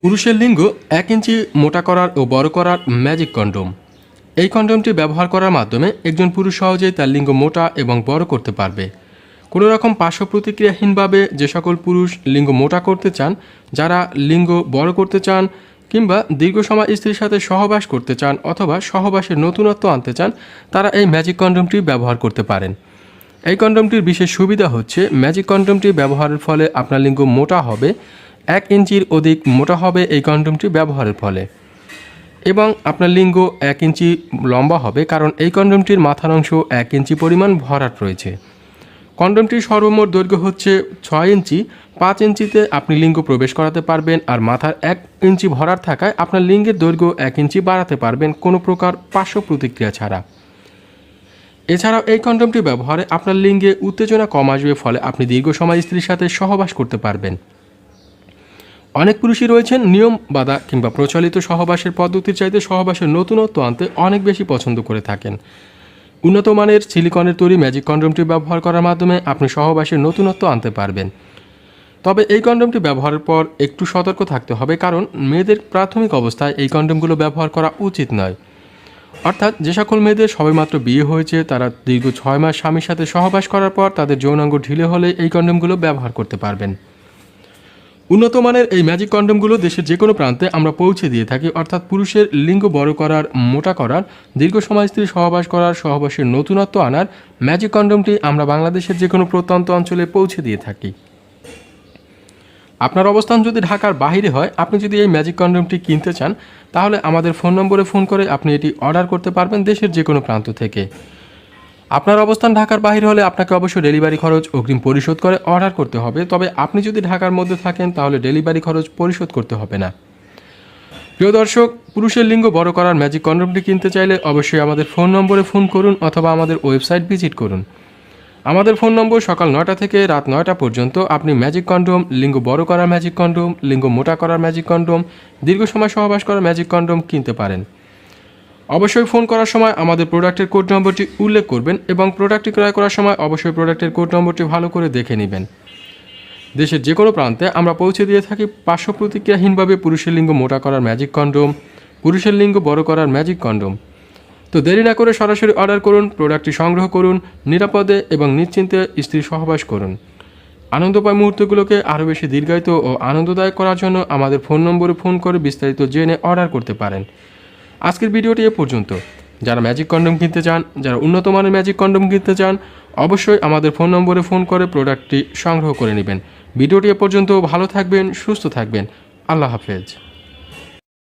পুরুষের লিঙ্গ 1 ইঞ্চি মোটা করার ও বড় করার ম্যাজিক কন্ডোম। এই কন্ডোমটি ব্যবহার করার মাধ্যমে একজন পুরুষ সহজেই তার লিঙ্গ মোটা এবং বড় করতে পারবে। কোনো রকম পার্শ্ব প্রতিক্রিয়াহীনভাবে যে সকল পুরুষ লিঙ্গ মোটা করতে চান, যারা লিঙ্গ বড় করতে চান কিংবা দীর্ঘ সময় স্ত্রীর সাথে সহবাস করতে চান অথবা সহবাসের নতুনত্ব আনতে চান, তারা এই ম্যাজিক কন্ডোমটি ব্যবহার করতে পারেন। এই কন্ডোমটির বিশেষ সুবিধা হচ্ছে ম্যাজিক কন্ডোমটি ব্যবহারের ফলে আপনার লিঙ্গ মোটা হবে, 1 ইঞ্চির অধিক মোটা হবে এই কন্ডোমটি ব্যবহারের ফলে, এবং আপনার লিঙ্গ 1 ইঞ্চি লম্বা হবে, কারণ এই কন্ডোমটির মাথার অংশ 1 ইঞ্চি পরিমাণ ভরাট রয়েছে। কন্ডোমটির সর্বমোট দৈর্ঘ্য হচ্ছে 6 ইঞ্চি। 5 ইঞ্চিতে আপনি লিঙ্গ প্রবেশ করাতে পারবেন, আর মাথার 1 ইঞ্চি ভরাট থাকায় আপনার লিঙ্গের দৈর্ঘ্য 1 ইঞ্চি বাড়াতে পারবেন কোনো প্রকার পার্শ্ব প্রতিক্রিয়া ছাড়া। এছাড়াও এই কন্ডোমটি ব্যবহারে আপনার লিঙ্গে উত্তেজনা কম আসবে, ফলে আপনি দীর্ঘ সময় স্ত্রীর সাথে সহবাস করতে পারবেন। অনেক পুরুষই রয়েছেন নিয়ম বাঁধা কিংবা প্রচলিত সহবাসের পদ্ধতির চাইতে সহবাসের নতুনত্ব আনতে অনেক বেশি পছন্দ করে থাকেন। উন্নত মানের সিলিকনের তৈরি ম্যাজিক কন্ডোমটি ব্যবহার করার মাধ্যমে আপনি সহবাসের নতুনত্ব আনতে পারবেন। তবে এই কন্ডোমটি ব্যবহারের পর একটু সতর্ক থাকতে হবে, কারণ মেয়েদের প্রাথমিক অবস্থায় এই কন্ডোমগুলো ব্যবহার করা উচিত নয়। অর্থাৎ যে সকল মেয়েদের সবেমাত্র বিয়ে হয়েছে, তারা দীর্ঘ 6 মাস স্বামীর সাথে সহবাস করার পর তাদের যৌনাঙ্গ ঢিলে হলে এই কন্ডোমগুলো ব্যবহার করতে পারবেন। উন্নত মানের এই ম্যাজিক কন্ডোমগুলো দেশের যে কোনো প্রান্তে আমরা পৌঁছে দিয়ে থাকি, অর্থাৎ পুরুষের লিঙ্গ বড় করার, মোটা করার, দীর্ঘ সময় স্ত্রী সহবাস করার, সহবাসের নতুনত্ব আনার ম্যাজিক কন্ডোমটি আমরা বাংলাদেশের যে কোনো প্রত্যন্ত অঞ্চলে পৌঁছে দিয়ে থাকি। আপনার অবস্থান যদি ঢাকার বাইরে হয়, আপনি যদি এই ম্যাজিক কন্ডোমটি কিনতে চান, তাহলে আমাদের ফোন নম্বরে ফোন করে আপনি এটি অর্ডার করতে পারবেন দেশের যে কোনো প্রান্ত থেকে। আপনার অবস্থান ঢাকার বাইরে হলে আপনাকে অবশ্যই ডেলিভারি খরচ অগ্রিম পরিশোধ করে অর্ডার করতে হবে। তবে আপনি যদি ঢাকার মধ্যে থাকেন, তাহলে ডেলিভারি খরচ পরিশোধ করতে হবে না। প্রিয় দর্শক, পুরুষের লিঙ্গ বড় করার ম্যাজিক কন্ডোমটি কিনতে চাইলে অবশ্যই আমাদের ফোন নম্বরে ফোন করুন অথবা আমাদের ওয়েবসাইট ভিজিট করুন। আমাদের ফোন নম্বর সকাল 9টা থেকে রাত 9টা পর্যন্ত আপনি ম্যাজিক কন্ডোম, লিঙ্গ বড় করার ম্যাজিক কন্ডোম, লিঙ্গ মোটা করার ম্যাজিক কন্ডোম, দীর্ঘ সময় সহবাস করার ম্যাজিক কন্ডোম কিনতে পারেন। অবশ্যই ফোন করার সময় আমাদের প্রোডাক্টের কোড নম্বরটি উল্লেখ করবেন এবং প্রোডাক্টটি ক্রয় করার সময় অবশ্যই প্রোডাক্টের কোড নম্বরটি ভালো করে দেখে নেবেন। দেশের যে কোনো প্রান্তে আমরা পৌঁছে দিয়ে থাকি পার্শ্ব প্রতিক্রিয়াহীনভাবে পুরুষের লিঙ্গ মোটা করার ম্যাজিক কন্ডোম, পুরুষের লিঙ্গ বড় করার ম্যাজিক কন্ডোম। তো দেরি না করে সরাসরি অর্ডার করুন, প্রোডাক্টটি সংগ্রহ করুন, নিরাপদে এবং নিশ্চিন্তে স্ত্রী সহবাস করুন। আনন্দময় মুহূর্তগুলোকে আরও বেশি দীর্ঘায়িত ও আনন্দদায়ক করার জন্য আমাদের ফোন নম্বরে ফোন করে বিস্তারিত জেনে অর্ডার করতে পারেন। আজকের ভিডিওটি এ পর্যন্ত। যারা ম্যাজিক কন্ডোম কিনতে চান, যারা উন্নত মানের ম্যাজিক কন্ডোম কিনতে চান, অবশ্যই আমাদের ফোন নম্বরে ফোন করে প্রোডাক্টটি সংগ্রহ করে নেবেন। ভিডিওটি এ পর্যন্ত। ভালো থাকবেন, সুস্থ থাকবেন। আল্লাহ হাফেজ।